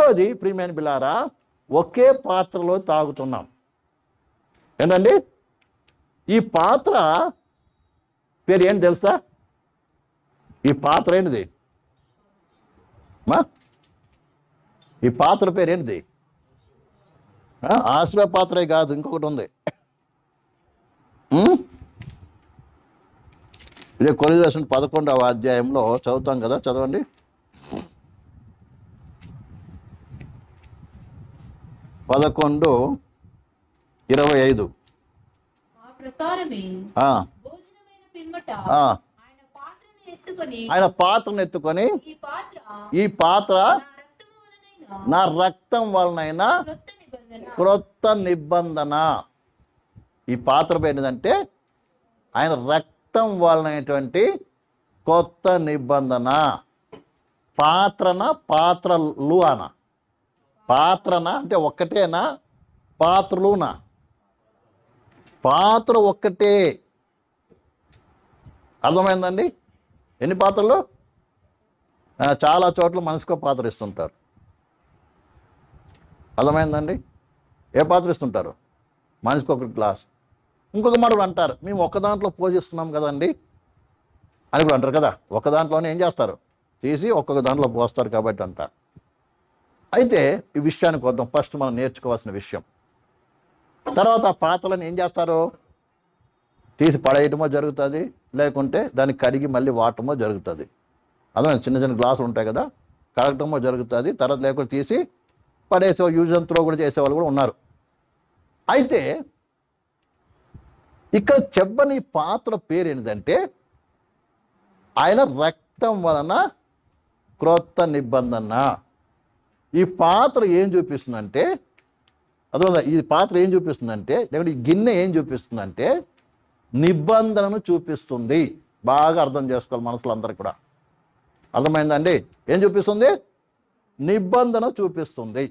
రెండోది ప్రియమైన బిలారా, ఒకే పాత్రలో తాగుతున్నాం. ఏంటండి ఈ పాత్ర పేరు ఏంటి తెలుసా? ఈ పాత్ర ఏంటిది? ఈ పాత్ర పేరు ఏంటిది? ఆశ్రయ పాత్రే కాదు, ఇంకొకటి ఉంది. ఇదే కొరింథీయులకు 11వ అధ్యాయంలో చదువుతాం కదా, చదవండి. 11:25. ఆయన పాత్రను ఎత్తుకొని ఈ పాత్ర నా రక్తం వలనైనా క్రొత్త నిబంధన. ఈ పాత్ర ఏంటంటే ఆయన రక్తం వలనైనటువంటి కొత్త నిబంధన. పాత్రలు అన పాత్రన అంటే ఒక్కటేనా? పాత్రలునా? పాత్ర ఒక్కటే. అర్థమైందండి? ఎన్ని పాత్రలు? చాలా చోట్ల మనిషికో పాత్ర ఇస్తుంటారు. అర్థమైందండి? ఏ పాత్ర ఇస్తుంటారు? మనిషికి ఒక గ్లాస్. ఇంకొక మాట అంటారు, మేము ఒక్క దాంట్లో పోషిస్తున్నాం కదండి అని కూడా అంటారు కదా. ఒక దాంట్లోనే ఏం చేస్తారు? తీసి ఒక్కొక్క దాంట్లో పోస్తారు కాబట్టి అంటారు. అయితే ఈ విషయానికి వద్దాం. ఫస్ట్ మనం నేర్చుకోవాల్సిన విషయం. తర్వాత ఆ పాత్రలను ఏం చేస్తారు? తీసి పడేయటమో జరుగుతుంది, లేకుంటే దాన్ని కడిగి మళ్ళీ వాడటమో జరుగుతుంది. అదే చిన్న చిన్న గ్లాసులు ఉంటాయి కదా, కడగటమో జరుగుతుంది. తర్వాత లేకుండా తీసి పడేసే యూజ్ అండ్ త్రో కూడా చేసేవాళ్ళు కూడా ఉన్నారు. అయితే ఇక్కడ చెప్పని పాత్ర పేరు ఏంటంటే ఆయన రక్తం వలన క్రొత్త నిబంధన. ఈ పాత్ర ఏం చూపిస్తుందంటే, అర్థమైందా? ఈ పాత్ర ఏం చూపిస్తుందంటే, లేకుంటే ఈ గిన్నె ఏం చూపిస్తుందంటే నిబంధనను చూపిస్తుంది. బాగా అర్థం చేసుకోవాలి మనసులో అందరూ కూడా. అర్థమైందండి? ఏం చూపిస్తుంది? నిబంధన చూపిస్తుంది.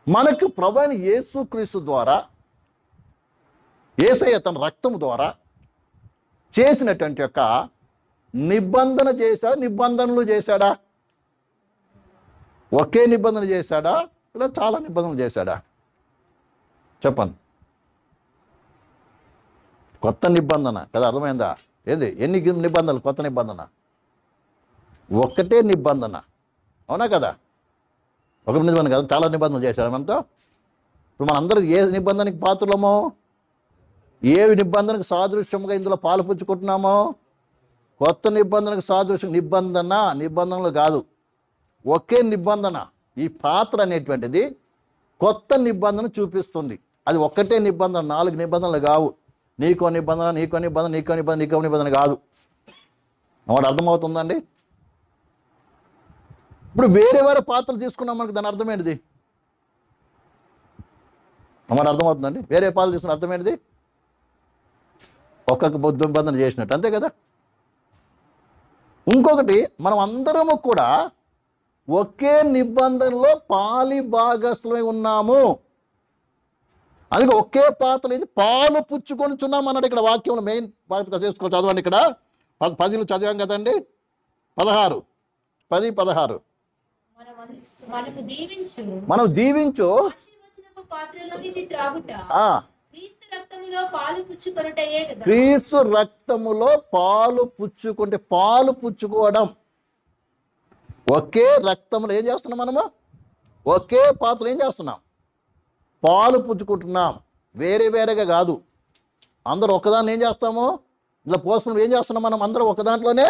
మనకు ప్రభువైన యేసుక్రీస్తు ద్వారా, యేసయ్య తన రక్తం ద్వారా చేసినటువంటి యొక్క నిబంధన చేశాడా? నిబంధనలు చేశాడా? ఒకే నిబంధన చేశాడా ఇలా చాలా నిబంధనలు చేశాడా? చెప్పండి. కొత్త నిబంధన కదా, అర్థమైందా? ఏంది? ఎన్ని నిబంధనలు? కొత్త నిబంధన ఒక్కటే నిబంధన, అవునా కదా? ఒక నిబంధన కదా, చాలా నిబంధనలు చేశాడు మనతో. ఇప్పుడు మనందరూ ఏ నిబంధనకి పాత్రలమో, ఏ నిబంధనకు సాదృశ్యంగా ఇందులో పాలు పుచ్చుకుంటున్నామో, కొత్త నిబంధనకు సాదృశ్యం. నిబంధనలు కాదు, ఒకే నిబంధన. ఈ పాత్ర అనేటువంటిది కొత్త నిబంధన చూపిస్తుంది. అది ఒక్కటే నిబంధన, 4 నిబంధనలు కావు. నీకో నిబంధన, నీకో నిబంధన, నీకో నిబంధన, నీకో నిబంధన కాదు. అన్నమాట అర్థమవుతుందండి? ఇప్పుడు వేరే పాత్రలు తీసుకున్నాం మనకు, దాని అర్థం ఏంటిది? అన్నమాట అర్థమవుతుందండి? వేరే పాత్రలు తీసుకున్న అర్థం ఏంటిది? ఒక్కొక్క నిబంధన చేసినట్టు, అంతే కదా. ఇంకొకటి, మనం అందరము కూడా ఒకే నిబంధనలో పాలి భాగస్థులమై ఉన్నాము. అందుకే ఒకే పాత్ర ఇది పాలు పుచ్చుకొని చున్నాం అన్నాడు ఇక్కడ వాక్యంలో. మెయిన్ పాత్ర చేసుకో, చదవండి. ఇక్కడ 10 చదివాం కదండి, 16 మనం దీవించు క్రీస్తు రక్తములో పాలు పుచ్చుకుంటే, పాలు పుచ్చుకోవడం. ఒకే రక్తంలో ఏం చేస్తున్నాం మనము? ఒకే పాత్రలో ఏం చేస్తున్నాం? పాలు పుచ్చుకుంటున్నాం. వేరే వేరేగా కాదు. అందరూ ఒకదాన్ని ఏం చేస్తాము? ఇలా పోసుకుని ఏం చేస్తున్నాం? మనం అందరూ ఒక దాంట్లోనే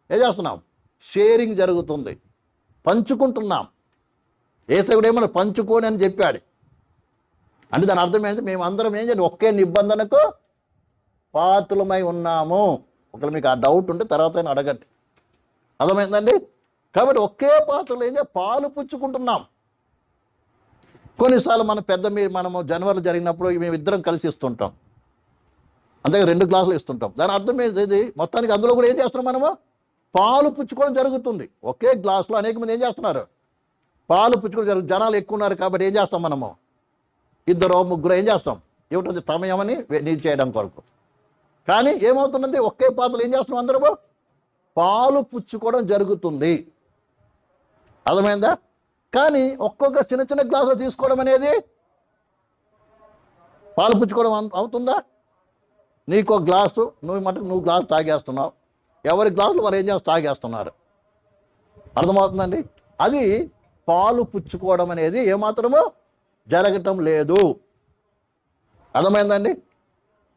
ఏం చేస్తున్నాం? షేరింగ్ జరుగుతుంది, పంచుకుంటున్నాం. యేసయ్య ఏమన్నా పంచుకోని అని చెప్పాడు. అంటే దాని అర్థం ఏంటంటే మేము అందరం ఏం చేయాలి? ఒకే నిబంధనకు పాత్రలమై ఉన్నాము. ఒకవేళ మీకు ఆ డౌట్ ఉంటే తర్వాత అడగండి. అర్థమైందండి? కాబట్టి ఒకే పాత్రలో ఏం చేయాలి? పాలు పుచ్చుకుంటున్నాం. కొన్నిసార్లు మనము జనవరి జరిగినప్పుడు మేము ఇద్దరం కలిసి ఇస్తుంటాం, అంతే 2 గ్లాసులు ఇస్తుంటాం. దాని అర్థం ఏంటి? మొత్తానికి అందులో కూడా ఏం చేస్తున్నాం? మనము పాలు పుచ్చుకోవడం జరుగుతుంది. ఒకే గ్లాసులో అనేక మంది ఏం చేస్తున్నారు? పాలు పుచ్చుకోవడం జరుగుతుంది. జనాలు ఎక్కువ ఉన్నారు కాబట్టి ఏం చేస్తాం? మనము 2 3 ఏం చేస్తాం? ఏమిటది? సమయమని నీరు చేయడం కొరకు. కానీ ఏమవుతుందంటే ఒకే పాత్రలో ఏం చేస్తున్నాం? అందరము పాలు పుచ్చుకోవడం జరుగుతుంది. అర్థమైందా? కానీ ఒక్కొక్క చిన్న చిన్న గ్లాసులు తీసుకోవడం అనేది పాలు పుచ్చుకోవడం అవుతుందా? నీకు గ్లాసు నువ్వు గ్లాసు తాగేస్తున్నావు, ఎవరి గ్లాసులు వారు ఏం చేస్తారు తాగేస్తున్నారు. అర్థమవుతుందండి? అది పాలు పుచ్చుకోవడం అనేది ఏమాత్రమో జరగటం లేదు. అర్థమైందండి?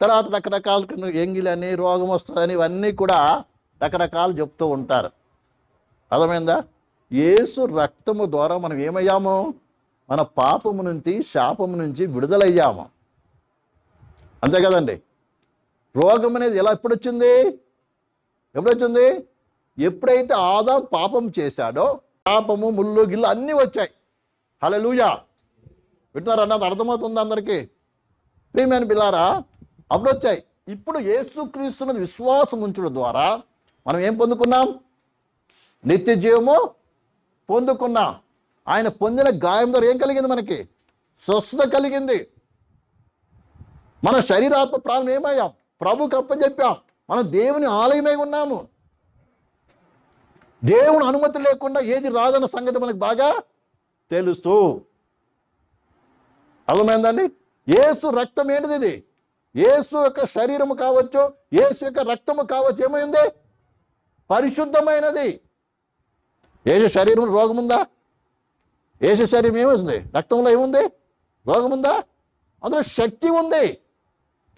తర్వాత రకరకాల ఎంగిలని రోగం వస్తుందని ఇవన్నీ కూడా రకరకాలు చెప్తూ ఉంటారు. అర్థమైందా? యేసు రక్తము ద్వారా మనం ఏమయ్యాము? మన పాపము నుంచి శాపము నుంచి విడుదలయ్యాము. అంతే కదండి? రోగం అనేది ఎప్పుడొచ్చింది? ఎప్పుడైతే ఆదాం పాపం చేశాడో పాపము ముళ్ళు గిల్లు అన్నీ వచ్చాయి. హల్లెలూయా! వింటున్నారు అన్నది అర్థమవుతుంది అందరికీ? ప్రియమైన బిల్లారా, అప్పుడు వచ్చాయి. ఇప్పుడు యేసుక్రీస్తుని విశ్వాసం ఉంచడం ద్వారా మనం ఏం పొందుకున్నాం? నిత్య జీవము పొందుకున్నాం. ఆయన పొందిన గాయం ద్వారా ఏం కలిగింది? మనకి స్వస్థత కలిగింది. మన శరీరాత్మ ప్రాణం ఏమయ్యాం? ప్రభుకి అప్పచెప్పాం. మనం దేవుని ఆలయమై ఉన్నాము. దేవుని అనుమతి లేకుండా ఏది రాదన్న సంగతి మనకు బాగా తెలుస్తూ. అర్థమైందండి? యేసు రక్తం ఏంటిది? ఇది యేసు యొక్క శరీరము కావచ్చు, యేసు యొక్క రక్తము కావచ్చు. ఏమైంది? పరిశుద్ధమైనది. యేసు శరీరం రోగం ఉందా? యేసు శరీరం ఏముంది? రక్తంలో ఏముంది? రోగం ఉందా? అందులో శక్తి ఉంది.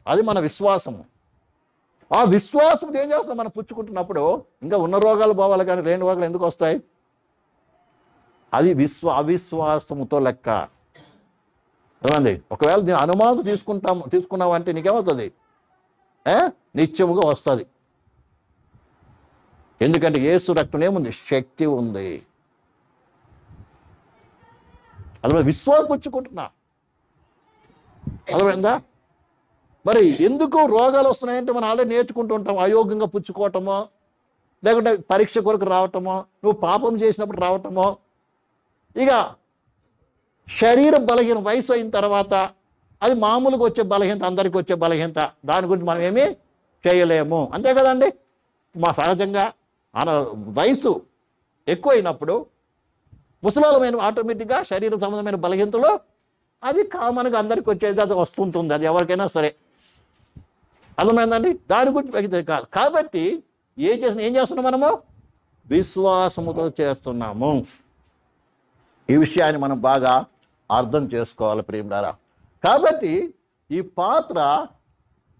అది మన విశ్వాసము. ఆ విశ్వాసం ఏం చేస్తాం? మనం పుచ్చుకుంటున్నప్పుడు ఇంకా ఉన్న రోగాలు పోవాలి, కానీ లేని రోగాలు ఎందుకు వస్తాయి? అది అవిశ్వాసముతో లెక్క. అదండి. ఒకవేళ దీని అనుమానం తీసుకున్నామంటే నీకేమవుతుంది? నిత్యముగా వస్తుంది. ఎందుకంటే యేసు రక్తం ఏముంది? శక్తి ఉంది. అది విశ్వాసం పుచ్చుకుంటున్నా. అర్థమైందా? మరి ఎందుకు రోగాలు వస్తున్నాయంటే మనం ఆల్రెడీ నేర్చుకుంటూ ఉంటాం. అయోగ్యంగా పుచ్చుకోవటమో, లేకుంటే పరీక్ష కొరకు రావటమో, నువ్వు పాపం చేసినప్పుడు రావటమో, ఇక శరీర బలహీన వయసు అయిన తర్వాత అది మామూలుగా వచ్చే బలహీనత, అందరికీ వచ్చే బలహీనత. దాని గురించి మనం ఏమీ చేయలేము. అంతే కదండి? మా సహజంగా వయసు ఎక్కువైనప్పుడు ముసలాలమైన ఆటోమేటిక్గా శరీర సంబంధమైన బలహీనతలు అది కామన్గా అందరికీ వచ్చేది, అది వస్తుంటుంది. అది ఎవరికైనా సరే. అర్థమైందండి? దాని గురించి కాదు. కాబట్టి ఏం చేస్తున్నాం? మనము విశ్వాసముతో చేస్తున్నాము. ఈ విషయాన్ని మనం బాగా అర్థం చేసుకోవాలి ప్రియులారా. కాబట్టి ఈ పాత్ర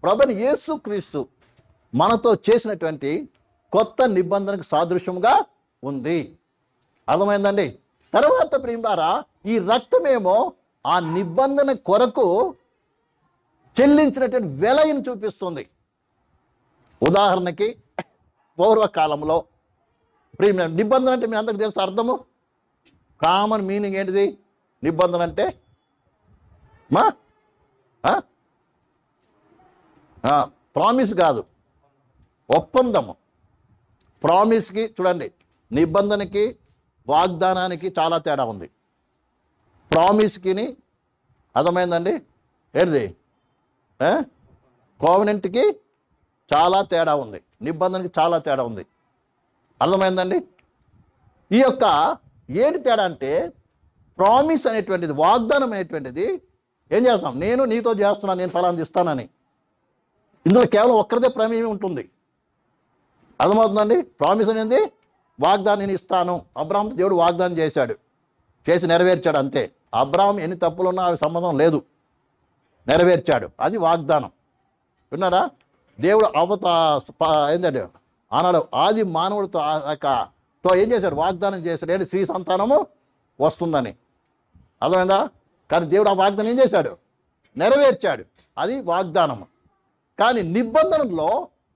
ప్రభువైన యేసుక్రీస్తు మనతో చేసినటువంటి కొత్త నిబంధనకు సాదృశ్యంగా ఉంది. అర్థమైందండి? తర్వాత ప్రియులారా, ఈ రక్తమేమో ఆ నిబంధన కొరకు చెల్లించినటువంటి వెలయను చూపిస్తుంది. ఉదాహరణకి పూర్వకాలంలో నిబంధన అంటే మీ అందరికి తెలుసు అర్థము. కామన్ మీనింగ్ ఏంటిది? నిబంధన అంటే ప్రామిస్ కాదు, ఒప్పందము. ప్రామిస్కి చూడండి, నిబంధనకి వాగ్దానానికి చాలా తేడా ఉంది. ప్రామిస్కిని అర్థమైందండి? ఏంటిది? కోవెనెంట్కి చాలా తేడా ఉంది, నిబంధనకి చాలా తేడా ఉంది. అర్థమైందండి? ఈ యొక్క ఏంటి తేడా అంటే, ప్రామిస్ అనేటువంటిది, వాగ్దానం అనేటువంటిది ఏం చేస్తాం? నేను నీతో చేస్తున్నాను, నేను ఫలానా ఇస్తానని. ఇందులో కేవలం ఒక్కరిదే ప్రమేయం ఉంటుంది. అర్థమవుతుందండి? ప్రామిస్ అనేది వాగ్దానం, నేను ఇస్తాను. అబ్రాహాంతో దేవుడు వాగ్దానం చేసి నెరవేర్చాడు. అంతే. అబ్రాహాం ఎన్ని తప్పులున్నా అవి సంబంధం లేదు, నెరవేర్చాడు. అది వాగ్దానం. విన్నారా? దేవుడు ఏంటంటే ఆనాడు ఆది మానవుడితో ఏం చేశాడు? వాగ్దానం చేశాడు. ఏంటి? స్త్రీ సంతానము వస్తుందని. అర్థమైందా? కానీ దేవుడు ఆ వాగ్దానం ఏం చేశాడు? నెరవేర్చాడు. అది వాగ్దానము. కానీ నిబంధనలో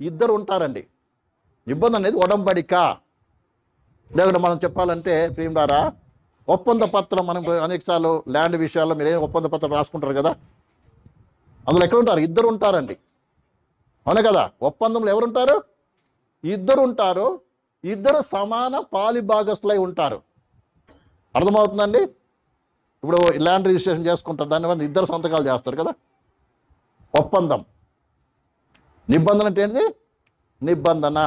ఇద్దరు ఉంటారండి. నిబంధన అనేది ఒడంబడిక. లేకుంటే మనం చెప్పాలంటే ప్రియులారా, ఒప్పంద పత్రం. మనం అనేకసార్లు ల్యాండ్ విషయాల్లో మీరు ఏం ఒప్పంద పత్రం రాసుకుంటారు కదా, అందులో ఎక్కడ ఉంటారు? ఇద్దరు ఉంటారండి. అవునా కదా? ఒప్పందంలో ఎవరుంటారు? ఇద్దరు ఉంటారు. ఇద్దరు సమాన పాలిభాగస్తులై ఉంటారు. అర్థమవుతుందండి? ఇప్పుడు ల్యాండ్ రిజిస్ట్రేషన్ చేసుకుంటారు, దానివల్ల ఇద్దరు సంతకాలు చేస్తారు కదా, ఒప్పందం. నిబంధన అంటే ఏంటిది? నిబంధన.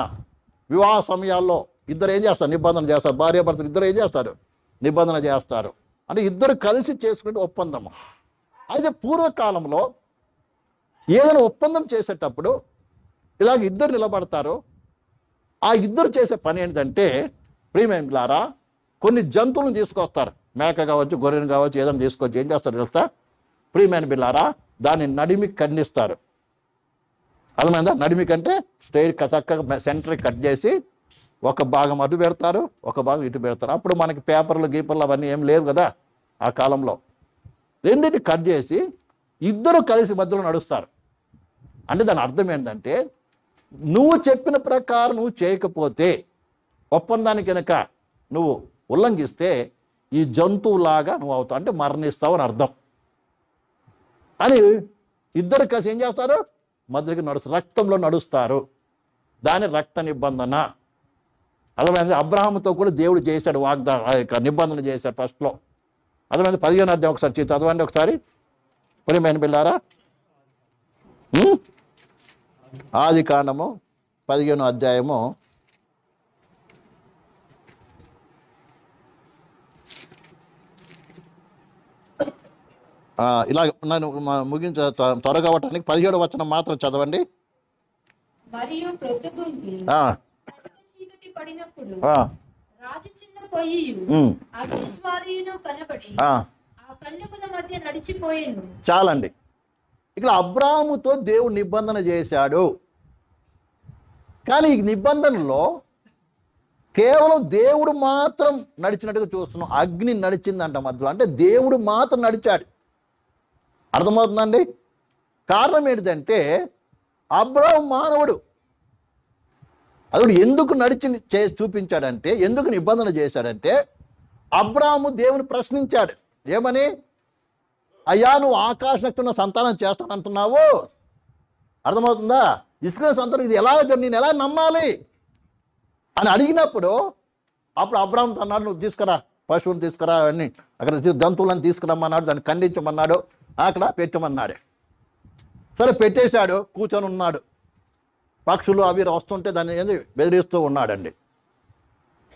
వివాహ సమయాల్లో ఇద్దరు ఏం చేస్తారు? నిబంధన చేస్తారు. భార్యాభర్తలు ఇద్దరు ఏం చేస్తారు? నిబంధన చేస్తారు. అంటే ఇద్దరు కలిసి చేసుకునే ఒప్పందము. అయితే పూర్వకాలంలో ఏదైనా ఒప్పందం చేసేటప్పుడు ఇలాగ ఇద్దరు నిలబడతారు. ఆ ఇద్దరు చేసే పని ఏంటంటే ప్రియమైనలారా, కొన్ని జంతువులను తీసుకొస్తారు. మేక కావచ్చు, గొర్రెను కావచ్చు, ఏదైనా తీసుకొచ్చి ఏం చేస్తారు తెలుసా? ప్రియమైన బిల్లారా, దాన్ని నడిమి ఖండిస్తారు. అర్థమైందా? నడిమి కంటే స్ట్రైట్ చక్కగా సెంటర్కి కట్ చేసి ఒక భాగం అటు పెడతారు, ఒక భాగం ఇటు పెడతారు. అప్పుడు మనకి పేపర్లు గీపర్లు అవన్నీ ఏం లేవు కదా ఆ కాలంలో. రెండింటి కట్ చేసి ఇద్దరు కలిసి మధ్యలో నడుస్తారు. అంటే దాని అర్థం ఏంటంటే, నువ్వు చెప్పిన ప్రకారం నువ్వు చేయకపోతే, ఒప్పందానికి కనుక నువ్వు ఉల్లంఘిస్తే ఈ జంతువులాగా నువ్వు అవుతావు, అంటే మరణిస్తావు అని అర్థం. అని ఇద్దరు కలిసి ఏం చేస్తారు? మధ్యకి రక్తంలో నడుస్తారు. దాని రక్త నిబంధన. అర్థమైంది? అబ్రహాముతో కూడా దేవుడు చేశాడు వాగ్దానం, నిబంధన చేశాడు ఫస్ట్లో. అర్థమైంది? 15వ అధ్యాయం ఒకసారి చదవండి ఒకసారి. ప్రియమైన బిడ్డలారా, ఆది కాండము 15వ అధ్యాయము ఇలా నేను ముగించ త్వరగా అవటానికి 17వ వచనం మాత్రం చదవండి. మరియు ప్రొద్దుగుంకి చీకటి పడినప్పుడు రాజు చిన్న పొయ్యియు అగ్నిజ్వాలయును కనబడి ఆ కన్యకుల మధ్య నడిచిపోయేను. చాలండి. ఇక్కడ అబ్రాహాముతో దేవుడు నిబంధన చేశాడు. కానీ ఈ నిబంధనలో కేవలం దేవుడు మాత్రం నడిచినట్టుగా చూస్తున్నాం. అగ్ని నడిచిందంట మధ్యలో, అంటే దేవుడు మాత్రం నడిచాడు. అర్థమవుతుందండి? కారణం ఏంటంటే అబ్రాహాం మానవుడు. అతడు ఎందుకు చేసి చూపించాడంటే, ఎందుకు నిబంధన చేశాడంటే, అబ్రాహాము దేవుని ప్రశ్నించాడు. ఏమని? అయ్యా, నువ్వు ఆకాశ నక్షత్రం సంతానం చేస్తానంటున్నావు, అర్థమవుతుందా? ఇస్రాయేలు సంతానం ఇది ఎలా, నేను ఎలా నమ్మాలి అని అడిగినప్పుడు అప్పుడు అబ్రాహాం అన్నాడు, నువ్వు తీసుకురా, పశువుని తీసుకురా, అన్నీ అక్కడ జంతువులను తీసుకురమ్మన్నాడు, దాన్ని ఖండించమన్నాడు, అక్కడ పెట్టమన్నాడు. సరే పెట్టేశాడు, కూర్చొని ఉన్నాడు. పక్షులు అవి వస్తుంటే దాన్ని బెదిరిస్తూ ఉన్నాడండి.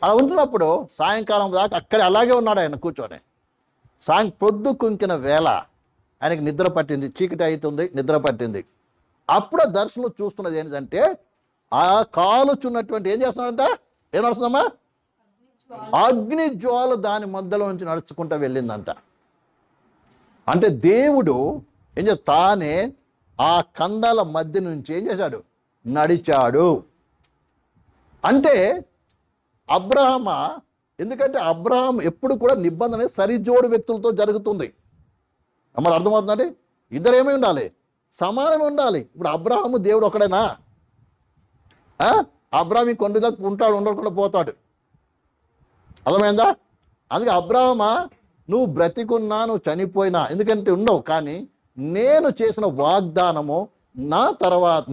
అలా ఉంటున్నప్పుడు సాయంకాలం దాకా అక్కడే అలాగే ఉన్నాడు ఆయన కూర్చొని. పొద్దు కుంకిన వేళ ఆయనకి నిద్ర పట్టింది, చీకటి అవుతుంది, నిద్ర పట్టింది. అప్పుడు దర్శనం చూస్తున్నది ఏంటంటే, ఆ కాలుచున్నటువంటి ఏం చేస్తున్నాడంట? ఏం నడుస్తుందమ్మా? అగ్ని జ్వాల దాని మధ్యలో నుంచి నడుచుకుంటూ వెళ్ళిందంట. అంటే దేవుడు ఏం చేస్తా, తానే ఆ కండాల మధ్య నుంచి ఏం చేశాడు? నడిచాడు. అంటే అబ్రహామా, ఎందుకంటే అబ్రహాం ఎప్పుడు కూడా నిబంధన సరిజోడు వ్యక్తులతో జరుగుతుంది. మరి అర్థమవుతుందండి? ఇద్దరు ఏమై ఉండాలి? సమానమే ఉండాలి. ఇప్పుడు అబ్రహాము దేవుడు ఒకడేనా? అబ్రహాం కొండ ఉంటాడు, ఉండకుండా పోతాడు. అర్థమైందా? అందుకే అబ్రహామా, నువ్వు బ్రతికున్నా, నువ్వు చనిపోయినా, ఎందుకంటే ఉండవు, కానీ నేను చేసిన వాగ్దానము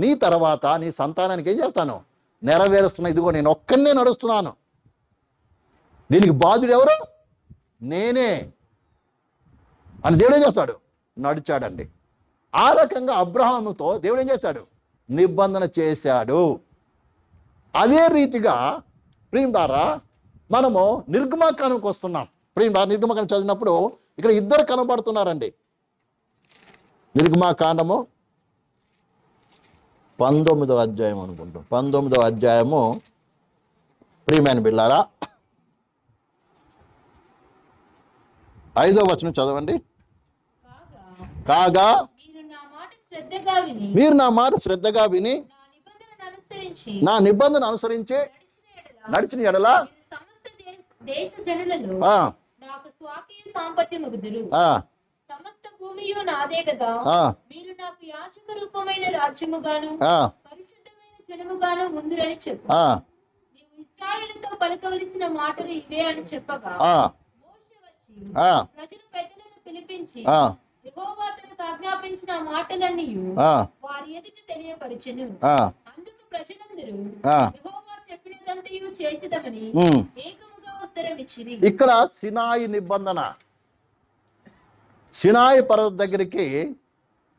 నీ తర్వాత నీ సంతానానికి ఏం చేస్తాను? నెరవేరుస్తున్నా. ఇదిగో నేను ఒక్కనే నడుస్తున్నాను, దీనికి బాధ్యుడు ఎవరు? నేనే అని దేవుడు ఏం చేస్తాడు? నడిచాడండి. ఆ రకంగా అబ్రహాముతో దేవుడు ఏం చేశాడు? నిబంధన చేశాడు. అదే రీతిగా ప్రియులారా, మనము నిర్గమాకాండంకి వస్తున్నాం. ప్రియులారా, నిర్గమాకాండం చదివినప్పుడు ఇక్కడ ఇద్దరు కనబడుతున్నారండి. నిర్గమాకాండము 19వ అధ్యాయం అనుకుంటాం. 19వ అధ్యాయము ప్రియమైన బిడ్డలారా, 5వ వచనం చదవండి. కాగా మీరు నా మాట శ్రద్ధగా విని నా నిబంధన అనుసరించి నడిచిన ఎడల సమస్త భూమియు నాదే కదా, మీరు నాకు యాజక రూపమైన రాజ్యముగాను పరిశుద్ధమైన జనముగాను ముందురని చెప్పు. నీవు ఇశ్రాయేలుతో పలకవలసిన మాటలు ఇవే అని చెప్పగా, మోషే వచ్చి ప్రజల పెద్దలను పిలిపించి యెహోవా తనకు ఆజ్ఞాపించిన మాటలన్నీ వారి ఎదుట తెలియపరచెను. అందుకు ప్రజలందరూ యెహోవా చెప్పినదంతయు చేసిదమని ఏకముగా ఉత్తరం ఇచ్చిరి. ఇక్కడ సినాయి నిబంధన. సినాయి పర్వతం దగ్గరికి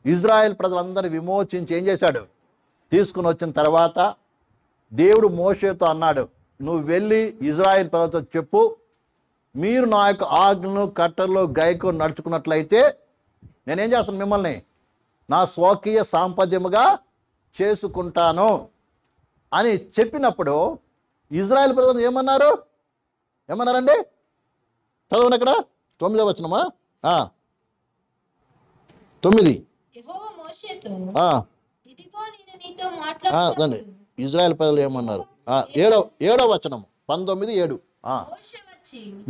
ఇజ్రాయెల్ ప్రజలందరినీ విమోచించి ఏం చేశాడు? తీసుకుని వచ్చిన తర్వాత దేవుడు మోషేతో అన్నాడు, నువ్వు వెళ్ళి ఇజ్రాయెల్ ప్రజలతో చెప్పు, మీరు నా యొక్క ఆజ్ఞలను కట్టర్లు గైకు నడుచుకున్నట్లయితే నేనేం చేస్తాను, మిమ్మల్ని నా స్వకీయ సాంపద్యముగా చేసుకుంటాను అని చెప్పినప్పుడు ఇజ్రాయెల్ ప్రజలు ఏమన్నారండి? చదవండి అక్కడ 9వ వచనమా 9. యెహోవా మోషేతో, ఆ, ఇదిగో నేను నీతో మాట్లాడుతున్నాను. ఇజ్రాయెల్ ప్రజలు ఏమన్నారు? 7వ వచనం 19:7. మోషే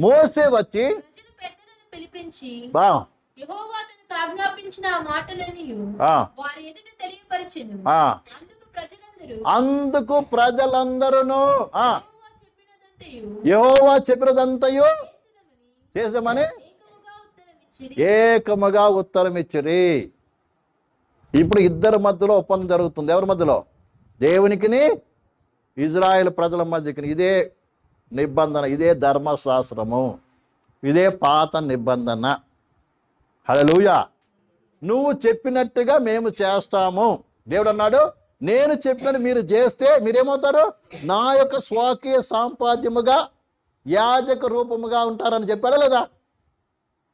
మోసే వచ్చి వచ్చి ప్రజల పెద్దలను పిలిపించి బా యెహోవా తనకు ఆజ్ఞాపించిన ఆ మాటలనియు ఆ, వారి ఎదుట తెలియపరచెను. ఆ. అందుకు ప్రజలందరూ ప్రజలందరూను యెహోవా చెప్పినదంతయు యెహోవా చెప్పినదంతయు చేసేదమని చేద్దామని ఏకముగా ఉత్తరమిచ్చిరి. ఏకముగా ఉత్తరం ఇచ్చిరి. ఇప్పుడు ఇద్దరి మధ్యలో ఒప్పందం జరుగుతుంది. ఎవరి మధ్యలో? దేవునికిని ఇజ్రాయెల్ ప్రజల మధ్యకి. ఇదే నిబంధన, ఇదే ధర్మశాస్త్రము, ఇదే పాత నిబంధన. హల్లెలూయా. నువ్వు చెప్పినట్టుగా మేము చేస్తాము. దేవుడు అన్నాడు, నేను చెప్పినట్టు మీరు చేస్తే మీరేమవుతారు? నా యొక్క స్వకీయ సాంపాద్యముగా యాజక రూపముగా ఉంటారని చెప్పాడా లేదా?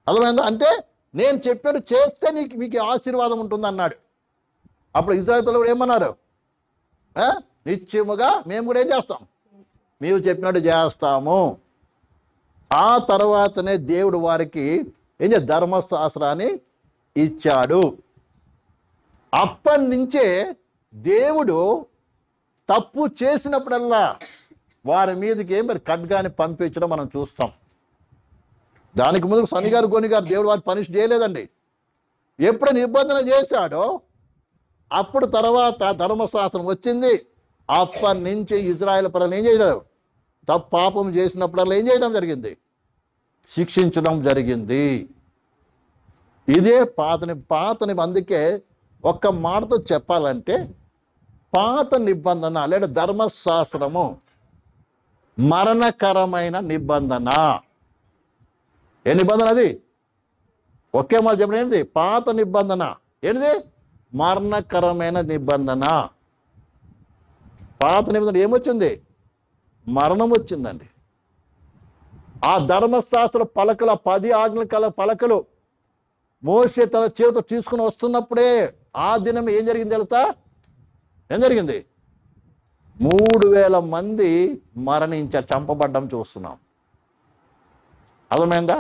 అర్థమైందా? అంటే నేను చెప్పినట్టు చేస్తే మీకు ఆశీర్వాదం ఉంటుంది అన్నాడు. అప్పుడు ఇజ్రాయెల్ ప్రజలు కూడా ఏమన్నారు? నిశ్చయముగా మేము కూడా ఏం చేస్తాం? మేము చెప్పినట్టు చేస్తాము. ఆ తర్వాతనే దేవుడు వారికి ధర్మశాస్త్రాన్ని ఇచ్చాడు. అప్పటి నుంచే దేవుడు తప్పు చేసినప్పుడల్లా వారి మీదకి మరి ఖడ్గాని పంపించడం మనం చూస్తాం. దానికి ముందు శని గారు గోని గారు దేవుడు వారిని పనిష్ చేయలేదండి. ఎప్పుడు నిబంధన చేశాడో అప్పుడు తర్వాత ధర్మశాస్త్రం వచ్చింది. అప్పటి నుంచి ఇజ్రాయెల్ ప్రజలు ఏం చేశారు? పాపం చేసినప్పుడల్లా ఏం చేయడం జరిగింది? శిక్షించడం జరిగింది. ఇదే పాతని అందుకే ఒక్క మాటతో చెప్పాలంటే పాత నిబంధన లేదా ధర్మశాస్త్రము మరణకరమైన నిబంధన. ఏ నిబంధన అది? ఒకే మాట చెప్పండి. ఏంటిది? పాత నిబంధన. ఏంటిది? మరణకరమైన నిబంధన. పాత నిబంధన ఏమొచ్చింది? మరణం వచ్చిందండి. ఆ ధర్మశాస్త్ర పలకల 10 ఆజ్ఞల కల పలకలు మోసే తన చేతితో తీసుకుని వస్తున్నప్పుడే ఆ దినం ఏం జరిగింది తెలుసా? ఏం జరిగింది? 3000 మంది మరణించారు, చంపబడ్డం చూస్తున్నాం. అర్థమైందా?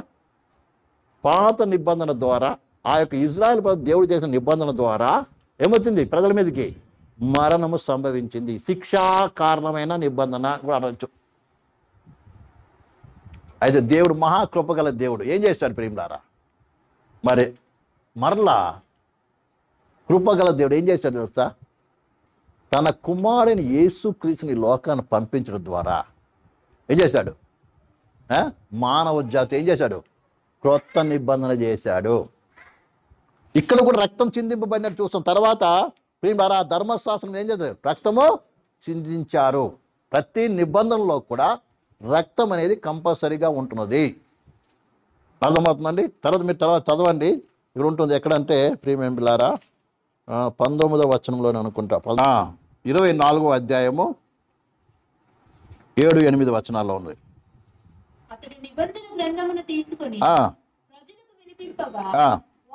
పాత నిబంధన ద్వారా ఆ యొక్క ఇజ్రాయెల్ దేవుడు చేసిన నిబంధన ద్వారా ఏమొచ్చింది? ప్రజల మీదకి మరణము సంభవించింది. శిక్షా కారణమైన నిబంధన కూడా అనవచ్చు. అయితే దేవుడు మహాకృపగల దేవుడు ఏం చేశాడు ప్రియులారా? మరి మరలా కృపగల దేవుడు ఏం చేశాడు తెలుసా? తన కుమారుని యేసుక్రీస్తుని లోకాన్ని పంపించడం ద్వారా ఏం చేశాడు? మానవ జాతి ఏం చేశాడు? క్రొత్త నిబంధన చేశాడు. ఇక్కడ కూడా రక్తం చిందింపబడినట్టు చూస్తాం. తర్వాత ప్రియులారా ధర్మశాస్త్రం ఏం చేశారు? రక్తము చిందించారు. ప్రతి నిబంధనలో కూడా రక్తం అనేది కంపల్సరీగా ఉంటున్నది. అర్థమవుతుందండి? మీరు తర్వాత చదవండి. ఇక్కడ ఉంటుంది. ఎక్కడంటే ప్రియమైన పిల్లారా 19వ వచనంలోనే అనుకుంటా. 24వ అధ్యాయము 7-8 వచనాల్లో ఉంది. అతడు నిబంధన గ్రంథమును తీసుకొని ప్రజలకు వినిపింపగా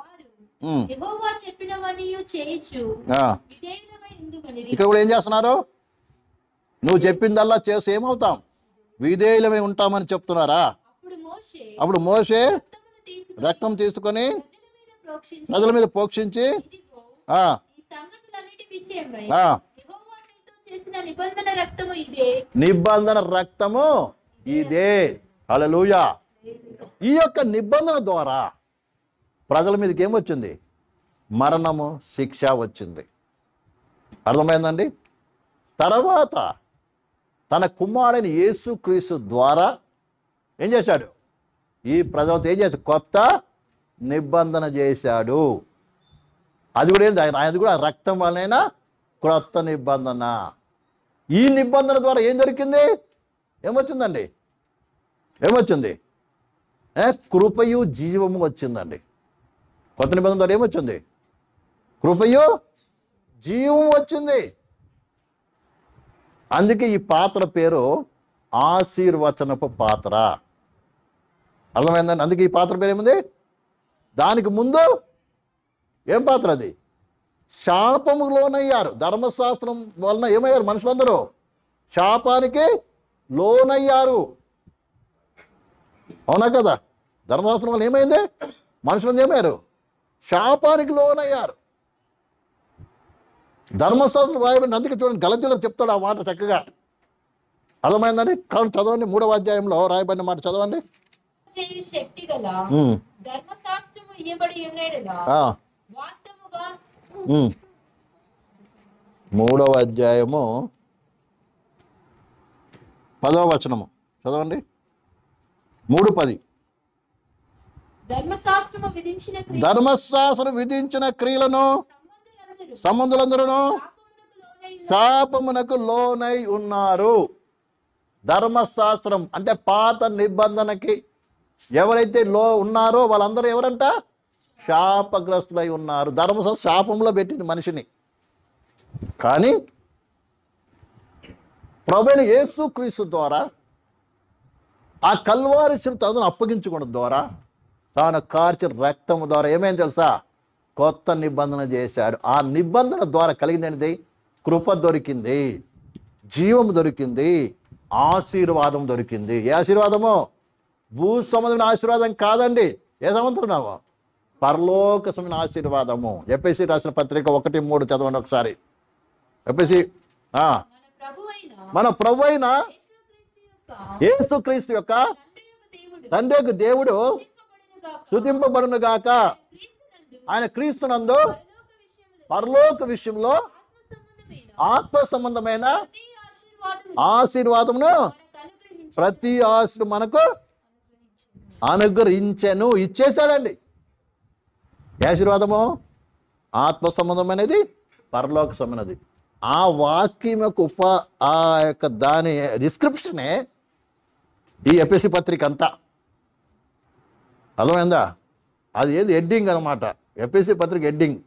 వారు యెహోవా చెప్పినవనియు చేయుచు విధేయులమై ఉందుమనిరి. ఇక్కడ కూడా ఏం చేస్తున్నారు? నువ్వు చెప్పిందల్లా చేసి ఏమవుతాం? విధేయులమై ఉంటామని చెప్తున్నారా? అప్పుడు మోషే రక్తం తీసుకొని ప్రజల మీద ప్రోక్షించి నిబంధన రక్తము ఇదే. హల్లెలూయా. ఈ యొక్క నిబంధన ద్వారా ప్రజల మీదకి ఏమొచ్చింది? మరణము, శిక్ష వచ్చింది. అర్థమైందండి? తర్వాత తన కుమారుడైన యేసుక్రీస్తు ద్వారా ఏం చేశాడు? ఈ ప్రజలతో ఏం చేశాడు? కొత్త నిబంధన చేశాడు. అది కూడా ఏంటి? అది కూడా రక్తం వలనైనా క్రొత్త నిబంధన. ఈ నిబంధన ద్వారా ఏం దొరికింది? ఏమొచ్చిందండి? ఏమొచ్చింది? కృపయు జీవము వచ్చిందండి. కొత్త నిబంధన ద్వారా ఏమొచ్చింది? కృపయు జీవం వచ్చింది. అందుకే ఈ పాత్ర పేరు ఆశీర్వచనపు పాత్ర. అర్థమైందండి? అందుకే ఈ పాత్ర పేరు ఏముంది? దానికి ముందు ఏం పాత్ర అది? శాపము లోనయ్యారు. ధర్మశాస్త్రం వలన ఏమయ్యారు? మనుషులందరూ శాపానికి లోనయ్యారు. అవునా కదా? ధర్మశాస్త్రం వల్ల ఏమైంది? మనుషులందరూ ఏమయ్యారు? శాపానికి లోనయ్యారు. ధర్మశాస్త్రం రాయబడింది. అందుకే చూడండి, గలతీయులో చెప్తాడు ఆ మాట చక్కగా. అర్థమైందండి? కాబట్టి చదవండి, 3వ అధ్యాయంలో రాయబడిన మాట చదవండి. శక్తి గల ధర్మశాస్త్రము ఇయ్యబడి ఉన్నేడలా వాస్తవముగా 3వ అధ్యాయము 10వ వచనము చదవండి. 3:10. ధర్మశాస్త్రం విధించిన క్రియలను సంబంధులందరూ శాపమునకు లోనై ఉన్నారు. ధర్మశాస్త్రం అంటే పాత నిబంధనకి ఎవరైతే ఉన్నారో వాళ్ళందరూ ఎవరంట? శాపగ్రస్తులై ఉన్నారు. ధర్మశాస్త్రం శాపంలో పెట్టింది మనిషిని. కానీ ప్రభువైన యేసుక్రీస్తు ద్వారా ఆ కల్వారి శిలువ తనను అప్పగించుకోవడం ద్వారా తాను కార్చిన రక్తము ద్వారా ఏమైంది తెలుసా? కొత్త నిబంధన చేశాడు. ఆ నిబంధన ద్వారా కలిగింది కృప దొరికింది, జీవం దొరికింది, ఆశీర్వాదం దొరికింది. ఏ ఆశీర్వాదము? భూ సంబంధమైన ఆశీర్వాదం కాదండి. ఏ సంబంధం? పరలోక సంబంధమైన ఆశీర్వాదము. ఎఫెసీ రాసిన పత్రిక 1:3 చదవండి ఒకసారి. ఎఫెసీ మన ప్రభు అయిన యేసుక్రీస్తు యొక్క తండ్రి యొక్క దేవుడు స్తుతింపబడును గాక. ఆయన క్రీస్తునందు పరలోక విషయంలో ఆత్మ సంబంధమైన ఆశీర్వాదమును ప్రతి ఆశీర్వాదం మనకు అనుగ్రహించెను. ఇచ్చేశాడండి. ఆశీర్వాదము ఆత్మ సంబంధమైనది, పరలోక సంబంధమైనది. ఆ వాక్యం యొక్క ఆ యొక్క దాని డిస్క్రిప్షనే ఈ ఎఫెసీ పత్రిక అంతా. అర్థమైందా? అది ఏది హెడ్డింగ్ అనమాట. ఎఫెసీ పత్రిక హెడ్డింగ్.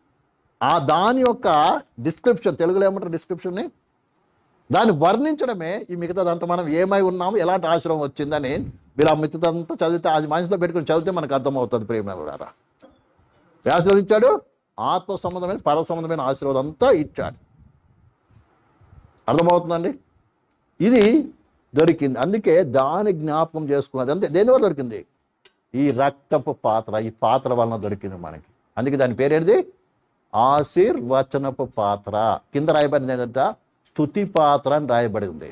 ఆ దాని యొక్క డిస్క్రిప్షన్, తెలుగులో ఏమంటారు డిస్క్రిప్షన్ని? దాన్ని వర్ణించడమే ఈ మిగతాదంతా. మనం ఏమై ఉన్నాము, ఎలాంటి ఆశ్రమం వచ్చిందని మీరు ఆ మిగతాదంతా చదివితే, అది మనసులో పెట్టుకుని చదివితే మనకు అర్థమవుతుంది. ప్రేమ ఆశీర్వదించాడు. ఆత్మ సంబంధమైన పర సంబంధమైన ఆశీర్వాదం అంతా ఇచ్చాడు. అర్థమవుతుందండి? ఇది దొరికింది. అందుకే దాని జ్ఞాపకం చేసుకున్నది. అంతే. దేనివల్ల దొరికింది? ఈ రక్తపు పాత్ర. ఈ పాత్ర వలన దొరికింది మనకి. అందుకే దాని పేరేంటిది? ఆశీర్వచనపు పాత్ర. కింద రాయబడింది ఏంటంటే స్తుతి పాత్ర అని రాయబడి ఉంది.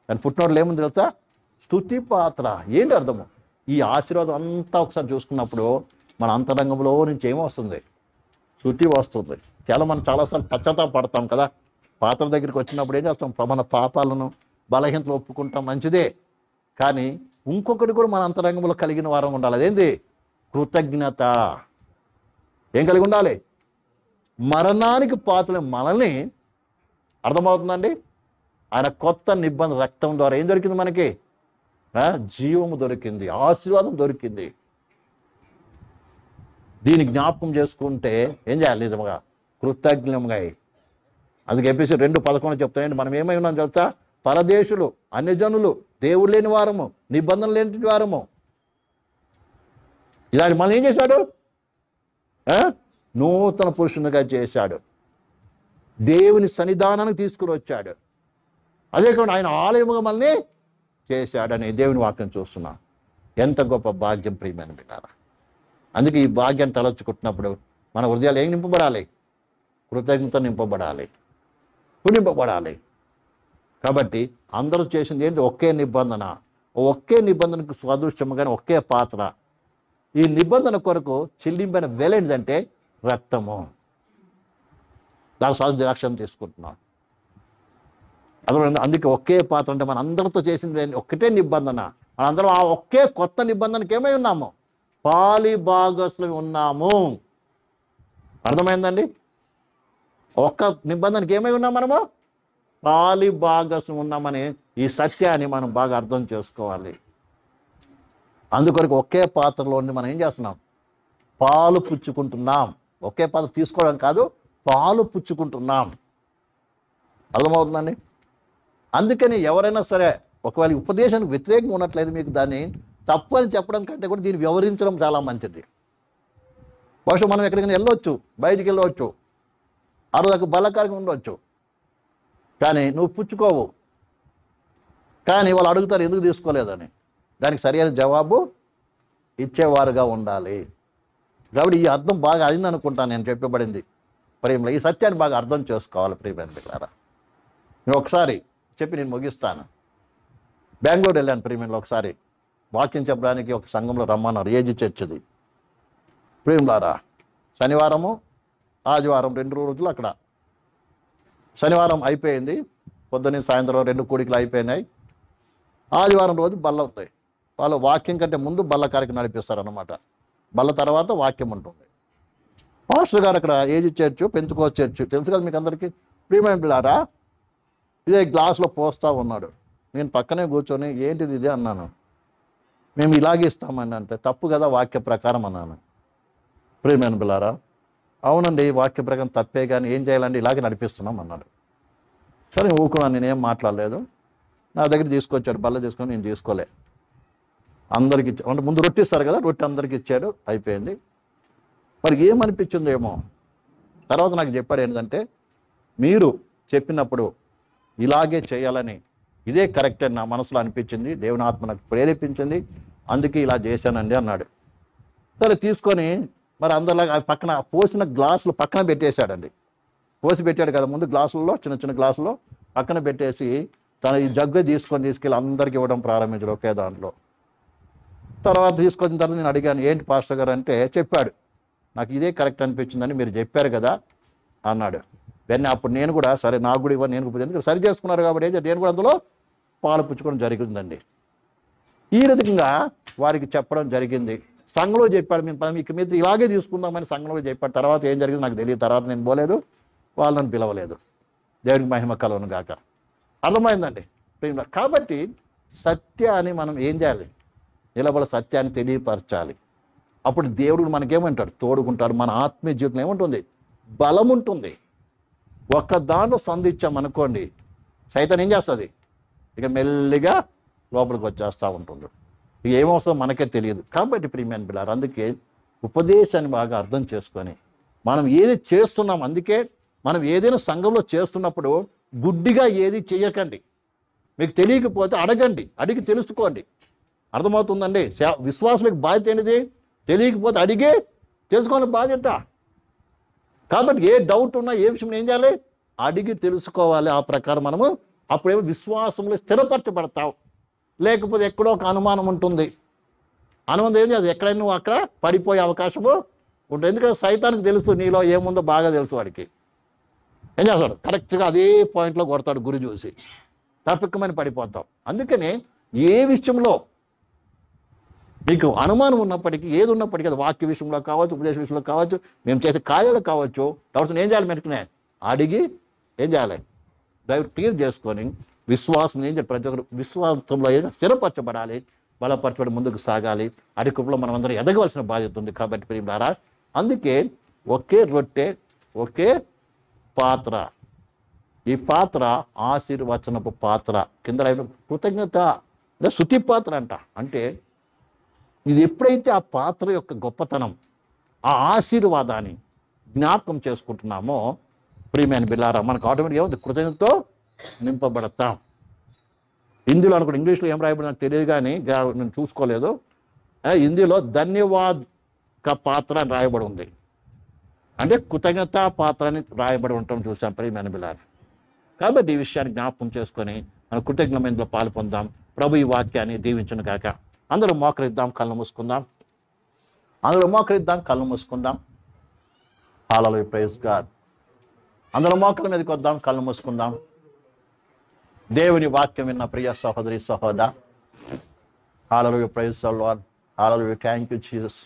దాని ఫుట్నోట్లో ఏముంది తెలుసా? స్తుతి పాత్ర. ఏంటి అర్థము? ఈ ఆశీర్వాదం అంతా ఒకసారి చూసుకున్నప్పుడు మన అంతరంగంలో నుంచి ఏమో వస్తుంది? స్తుతి వస్తుంది. మనం చాలాసార్లు పశ్చాత్తాపడతాం కదా. పాత్ర దగ్గరికి వచ్చినప్పుడు ఏం చేస్తాం? మన పాపాలను బలహీనతలు ఒప్పుకుంటాం, మంచిదే. కానీ ఇంకొకటి కూడా మన అంతరంగంలో కలిగిన వారం ఉండాలి. అదేంటి? కృతజ్ఞత. ఏం కలిగి ఉండాలి? మరణానికి పాత్ర మనల్ని, అర్థమవుతుందండి? ఆయన కొత్త నిబంధన రక్తం ద్వారా ఏం దొరికింది మనకి? జీవము దొరికింది, ఆశీర్వాదం దొరికింది. దీన్ని జ్ఞాపకం చేసుకుంటే ఏం చేయాలి? నిజంగా కృతజ్ఞంగా. అందుకే ఎఫెసీ 2:11 చెప్తానండి. మనం ఏమై ఉన్నాం తెలుసా? పరదేశులు, అన్యజనులు, దేవుడు లేని వారము, నిబంధన లేని వారము. ఇలాంటి మనం ఏం చేశాడు? నూతన పురుషునిగా చేశాడు. దేవుని సన్నిధానానికి తీసుకుని వచ్చాడు. అదే కాకుండా ఆయన ఆలయముగా మనల్ని చేశాడని దేవుని వాక్యం చూస్తున్నాం. ఎంత గొప్ప భాగ్యం ప్రియమైన బిడ్డారా. అందుకే ఈ భాగ్యాన్ని తలచుకుంటున్నప్పుడు మన హృదయాలు ఏం నింపబడాలి? కృతజ్ఞత నింపబడాలి, నింపబడాలి. కాబట్టి అందరూ చేసింది ఏంటి? ఒకే నిబంధన. ఒకే నిబంధనకు సదృశ్యముగానే ఒకే పాత్ర. ఈ నిబంధన కొరకు చెల్లింపిన వెల ఏంటంటే రక్తము. దాని సాక్షం తీసుకుంటున్నాం. అందుకే ఒకే పాత్ర. అంటే మన అందరితో చేసింది ఒక్కటే నిబంధన. మనందరం ఆ ఒకే కొత్త నిబంధనకి ఏమై ఉన్నాము? పాలి భాగస్లు ఉన్నాము. అర్థమైందండి? ఒక్క నిబంధనకి ఏమై ఉన్నాం మనము? పాలి భాగస్లు ఉన్నామని ఈ సత్యాన్ని మనం బాగా అర్థం చేసుకోవాలి. అందుకొరకు ఒకే పాత్రలోని మనం ఏం చేస్తున్నాం? పాలు పుచ్చుకుంటున్నాం. ఒకే పాత్ర తీసుకోవడం కాదు, పాలు పుచ్చుకుంటున్నాం. అర్థమవుతుందండి? అందుకని ఎవరైనా సరే ఒకవేళ ఉపదేశానికి వ్యతిరేకంగా ఉన్నట్లయితే మీకు దాన్ని తప్పు అని చెప్పడం కంటే కూడా దీన్ని వివరించడం చాలా మంచిది. బహుశా మనం ఎక్కడికైనా వెళ్ళొచ్చు, బయటికి వెళ్ళవచ్చు, ఆ రోజు బలకారంగా ఉండవచ్చు, కానీ నువ్వు పుచ్చుకోవు. కానీ వాళ్ళు అడుగుతారు ఎందుకు తీసుకోలేదని. దానికి సరైన జవాబు ఇచ్చేవారుగా ఉండాలి. కాబట్టి ఈ అర్థం బాగా అయింది అనుకుంటాను నేను చెప్పబడింది ప్రేమలో. ఈ సత్యాన్ని బాగా అర్థం చేసుకోవాలి ప్రియమైన బిడ్డలారా. నేను ఒకసారి చెప్పి నేను ముగిస్తాను. బెంగళూరు వెళ్ళాను ప్రియమలో. ఒకసారి వాక్యం చెప్పడానికి ఒక సంఘంలో రమ్మన్నారు, ఏజీ చర్చిది. ప్రియములారా, శనివారము ఆదివారం 2 రోజులు అక్కడ. శనివారం అయిపోయింది, పొద్దున్న సాయంత్రం 2 కూడికలు అయిపోయినాయి. ఆదివారం రోజు బల్ల ఉంది. వాళ్ళు వాక్యం కంటే ముందు బల్ల కార్యక్రమం నడిపిస్తారన్నమాట. బల్ల తర్వాత వాక్యం ఉంటుంది. పాస్టర్ గారు అక్కడ ఏజీ చర్చ్, పెంచుకోవచ్చు చర్చ్ తెలుసు కదా మీకు అందరికీ. ప్రియమైన బిడ్డలారా, ఇదే గ్లాసులో పోస్తూ ఉన్నాడు. నేను పక్కనే కూర్చొని ఏంటిది ఇదే అన్నాను. మేము ఇలాగే ఇస్తామండి అంటే, తప్పు కదా వాక్య ప్రకారం అన్నాను. ప్రియమైన బిడ్డలారా, అవునండి వాక్య ప్రకారం తప్పే, కానీ ఏం చేయాలండి ఇలాగే నడిపిస్తున్నాం అన్నాడు. సరే ఊరుకున్నాను, నేనేం మాట్లాడలేదు. నా దగ్గర తీసుకొచ్చాడు, బల్ల తీసుకొని నేను తీసుకోలే. అందరికి అంటే ముందు రొట్టె ఇస్తారు కదా, రొట్టె అందరికి ఇచ్చాడు, అయిపోయింది. మరి ఏమనిపించిందో ఏమో. తర్వాత నాకు చెప్పాడు ఏంటంటే, మీరు చెప్పినప్పుడు ఇలాగే చేయాలని, ఇదే కరెక్ట్ అని నా మనసులో అనిపించింది, దేవుని ఆత్మ నాకు ప్రేరేపించింది, అందుకే ఇలా చేశానండి అన్నాడు. సరే తీసుకొని మరి అందరిలాగా పక్కన పోసిన గ్లాసులు పక్కన పెట్టేశాడండి. పోసి పెట్టాడు కదా ముందు గ్లాసులలో, చిన్న చిన్న గ్లాసులో పక్కన పెట్టేసి తన ఈ జగ్గు తీసుకెళ్ళి అందరికి ఇవ్వడం ప్రారంభించాడు ఒకే దాంట్లో. తర్వాత తీసుకొచ్చిన తర్వాత నేను అడిగాను, ఏంటి పాస్టర్ గారు అంటే, చెప్పాడు నాకు ఇదే కరెక్ట్ అనిపించిందని మీరు చెప్పారు కదా అన్నాడు. వెన్న అప్పుడు నేను కూడా సరే నాకు కూడా ఇవ్వని, నేను ఎందుకంటే సరి చేసుకున్నారు కాబట్టి నేను కూడా అందులో పాలు పుచ్చుకోవడం జరిగిందండి. ఈ రకంగా వారికి చెప్పడం జరిగింది. సంఘంలో చెప్పాడు, మేము ఇక మీద ఇలాగే తీసుకుందామని సంఘంలో చెప్పాడు. తర్వాత ఏం జరిగింది నాకు తెలియదు. తర్వాత నేను పోలేదు, వాళ్ళని పిలవలేదు. దేవునికి మహిమ కలుగును గాక. అర్థమైందండి. కాబట్టి సత్యాన్ని మనం ఏం చేయాలి, నిలబడి సత్యాన్ని తెలియపరచాలి. అప్పుడు దేవుడు మనకేమంటాడు, తోడుకుంటాడు. మన ఆత్మీయ జీవితంలో ఏముంటుంది, బలం ఉంటుంది. ఒక్క దాంట్లో సంధించామనుకోండి, సైతాన్ ఏం చేస్తుంది, ఇక మెల్లిగా లోపలికి వచ్చేస్తూ ఉంటుంది. ఇక ఏమవసరం మనకే తెలియదు. కాబట్టి ప్రియమైన బిడ్డలారా, అందుకే ఉపదేశాన్ని బాగా అర్థం చేసుకొని మనం ఏది చేస్తున్నాం, అందుకే మనం ఏదైనా సంఘంలో చేస్తున్నప్పుడు గుడ్డిగా ఏది చేయకండి. మీకు తెలియకపోతే అడగండి, అడిగి తెలుసుకోండి. అర్థమవుతుందండి. విశ్వాసులకు బాధ్యత ఏంటిది, తెలియకపోతే అడిగి తెలుసుకోవాలి బాధ్యత. కాబట్టి ఏ డౌట్ ఉన్నా ఏ విషయం ఏం చేయాలి, అడిగి తెలుసుకోవాలి. ఆ ప్రకారం మనము అప్పుడేమో విశ్వాసంలో స్థిరపరచబడతావు. లేకపోతే ఎక్కడో ఒక అనుమానం ఉంటుంది. అనుమానం ఏం చేయాలి, ఎక్కడైనా నువ్వు అక్కడ పడిపోయే అవకాశము ఉంటుంది. ఎందుకంటే సైతానికి తెలుసు నీలో ఏముందో బాగా తెలుసు. వాడికి ఏం చేస్తాడు, కరెక్ట్గా అదే పాయింట్లో కొడతాడు గురి చూసి, తప్పికమని పడిపోతాం. అందుకని ఏ విషయంలో మీకు అనుమానం ఉన్నప్పటికీ, ఏది ఉన్నప్పటికీ, అది వాక్య విషయంలో కావచ్చు, ఉపదేశ విషయంలో కావచ్చు, మేము చేసే కార్యాలు కావచ్చు, డౌట్స్ ఏం చేయాలి, మెరుకునే అడిగి ఏం చేయాలి, డైరెక్ట్ క్లియర్ చేసుకొని విశ్వాసం ఏం చేయాలి, ప్రతి ఒక్కరు విశ్వాసంలో స్థిరపరచబడాలి, బలపరచబడి ముందుకు సాగాలి. అడికప్పులో మనం అందరం ఎదగవలసిన బాధ్యత ఉంది. కాబట్టి ప్రియులారా, అందుకే ఒకే రొట్టె, ఒకే పాత్ర. ఈ పాత్ర ఆశీర్వచనపు పాత్ర, కింద కృతజ్ఞత శృతి పాత్ర అంట. అంటే ఇది ఎప్పుడైతే ఆ పాత్ర యొక్క గొప్పతనం, ఆ ఆశీర్వాదాన్ని జ్ఞాపకం చేసుకుంటున్నామో ప్రియమైన బిడ్డలారా, మనకు ఆటోమేటిక్గా ఏముంది, కృతజ్ఞతతో నింపబడతాం. హిందీలో అనుకుంటే, ఇంగ్లీష్లో ఏం రాయబడి తెలియదు కానీ నేను చూసుకోలేదు. హిందీలో ధన్యవాద్ పాత్ర అని రాయబడి ఉంది. అంటే కృతజ్ఞత పాత్ర అని రాయబడి ఉండటం చూసాం ప్రియమైన బిడ్డలారా. కాబట్టి ఈ విషయాన్ని జ్ఞాపకం చేసుకొని మన కృతజ్ఞతలో పాలు పొందాం. ప్రభు ఈ వాక్యాన్ని దీవించును గాక. అందరూ మోకరిద్దాం, కళ్ళు మూసుకుందాం. అందరూ మోకరిద్దాం, కళ్ళు మూసుకుందాం. హల్లెలూయా, ప్రైజ్ గాడ్. అందరూ మోకల మీదకి వద్దాం, కళ్ళు మూసుకుందాం. దేవుని వాక్యం విన్న ప్రియ సహోదరి సహోదర, hallelujah, praise the Lord. Hallelujah, thank you Jesus.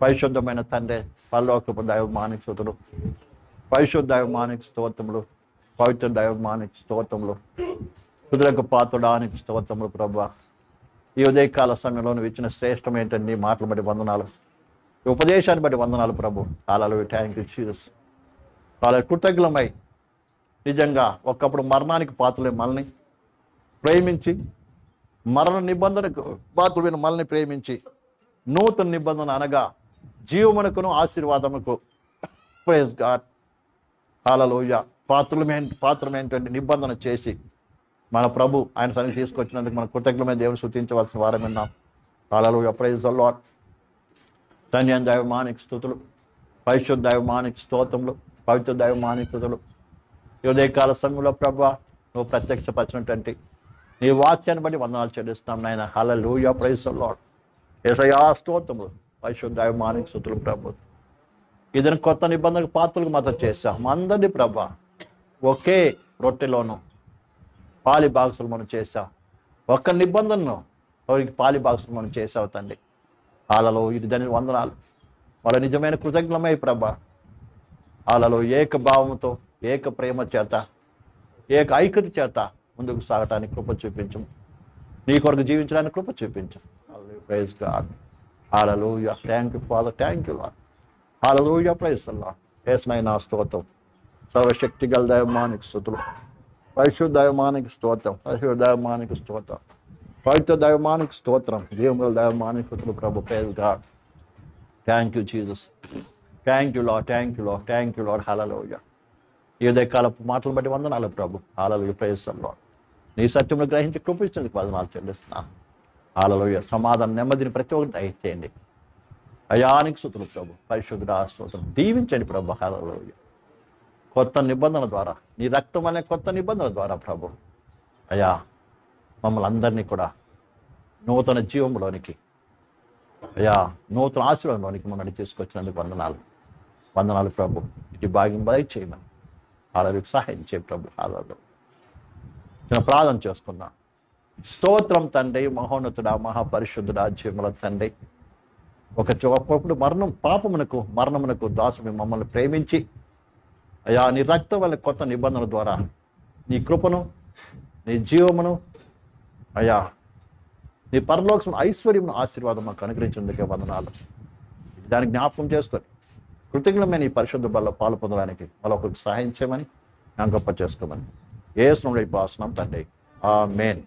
పరిశుద్ధమైన తండ్రి, పరలోకపు దైవమానికి స్తుతులు, పరిశుద్ధ దైవమానికి స్తోత్రములు, పవిత్ర దైవమానికి స్తోత్రములు, తుదలకు పాత్రడానికి స్తోత్రములు. ప్రభువా, ఈ ఉదయకాల సమయంలో నువ్వు ఇచ్చిన శ్రేష్టమైనటువంటి నీ మాటలు బట్టి వందనాలు, ఈ ఉపదేశాన్ని బట్టి వందనాలు ప్రభు. హల్లెలూయా, థ్యాంక్ యూ జీసస్. వాళ్ళ కృతజ్ఞులమై నిజంగా ఒకప్పుడు మరణానికి పాత్రలే మనల్ని ప్రేమించి మరణ నిబంధనకు పాత్రుడైన మనల్ని ప్రేమించి నూతన నిబంధన అనగా జీవమునకును ఆశీర్వాదముకు ప్రైజ్ గాడ్ హల్లెలూయా పాత్రమైనటువంటి నిబంధన చేసి మన ప్రభు ఆయన సన్నిధి తీసుకొచ్చినందుకు మన కృతజ్ఞమైన దేవుని స్తుతించవలసిన వారం విన్నాం. హల్లెలూయా, ప్రైజ్ ద లార్డ్. ధన్యం దైవమానికి స్తుతులు, పరిశుద్ధ దైవమానికి స్తోత్రములు, పవిత్ర దైవమానికి స్తుతులు. ఈ ఉదయకాల సంఘంలో ప్రభువా నువ్వు ప్రత్యక్షపరిచినటువంటి నీ వాక్యాన్ని బట్టి వందనాలు చెల్లిస్తున్నాం నాయన. హల్లెలూయా, ప్రైజ్ ద లార్డ్. యేసయ్యా స్తోత్రములు, పరిశుద్ధ దైవమానికి స్తుతులు ప్రభు. ఇదని కొత్త నిబంధనకు పాత్రలకు మద్దతు చేశాం అందరినీ ప్రభా. ఒకే రొట్టెలోను పాలి బాక్సులు మనం చేసాం. ఒక్క నిబంధనను వారికి పాలి బాక్సులు మనం చేసావు తండ్రి. వాళ్ళలో ఇది దాని వందనాలు. వాళ్ళ నిజమైన కృతజ్ఞమై ప్రభా. వాళ్ళలో ఏక భావంతో, ఏక ప్రేమ చేత, ఏక ఐక్యత చేత ముందుకు సాగటానికి కృప చూపించము. నీ కొరకు జీవించడానికి కృప చూపించు. Praise God. Hallelujah, thank you Father, thank you Lord. Hallelujah, praise the Lord. యేసునైనా స్తోత్రం. సర్వశక్తి గల దైవమానికి స్తుతులు, పరిశుద్ధ దైవమానికి స్తోత్రం, పరిశుద్ధ దైవమానికి స్తోత్రం, పవిత్ర దైవమానికి స్తోత్రం, జీవముల దైవమానికి స్తుతులు ప్రభు. Praise God. Thank you Jesus, thank you Lord, thank you Lord, thank you Lord. Hallelujah. ఈ ఉదయకాలపు మాటలు బట్టి వందనాలు ప్రభు. Hallelujah, praise the Lord. నీ సత్యమును గ్రహించి కృప ఇచ్చినందుకు వందనాలు చెల్లిస్తున్నాను. హల్లెలూయా. సమాధానం, నెమ్మదిని ప్రతి ఒక్కటి దయచేయండి. అయానికి స్తుతులు ప్రభు. పరిశుద్ధ స్తోత్రం. దీవించండి ప్రభు. హల్లెలూయా. కొత్త నిబంధన ద్వారా, నీ రక్తం అనే కొత్త నిబంధన ద్వారా ప్రభు అయ్యా మమ్మల్ని అందరినీ కూడా నూతన జీవంలోనికి, అయ్యా నూతన ఆశీర్వాదంలోనికి మమ్మల్ని తీసుకొచ్చినందుకు వందనాలు. వందనాలు ప్రభు. ఇటు భాగ్యం చేయమని వాళ్ళకి సహాయం చేయ ప్రభు. హాలలో చిన్న ప్రార్థన చేసుకున్నాం. స్తోత్రం తండ్రి, మహోన్నతుడా, మహాపరిశుద్ధుడా, జీవముల తండ్రి. ఒకప్పుడు మరణమునకు దాసుని మమ్మల్ని ప్రేమించి అయ్యా నీ రక్తం వల్ల కొత్త నిబంధన ద్వారా నీ కృపను, నీ జీవమును, అయ్యా నీ పరలోకం ఐశ్వర్యమును ఆశీర్వాదం మాకు అనుగ్రహించేందుకే వందనాలు. దానికి జ్ఞాపకం చేసుకొని కృతజ్ఞమైన ఈ పరిశుద్ధ బల్ల పాలు పొందడానికి మరొకరికి సహాయం చేయమని, గొప్ప చేసుకోమని యేసు నామములో ప్రార్థిస్తున్నాం తండ్రి. ఆమేన్.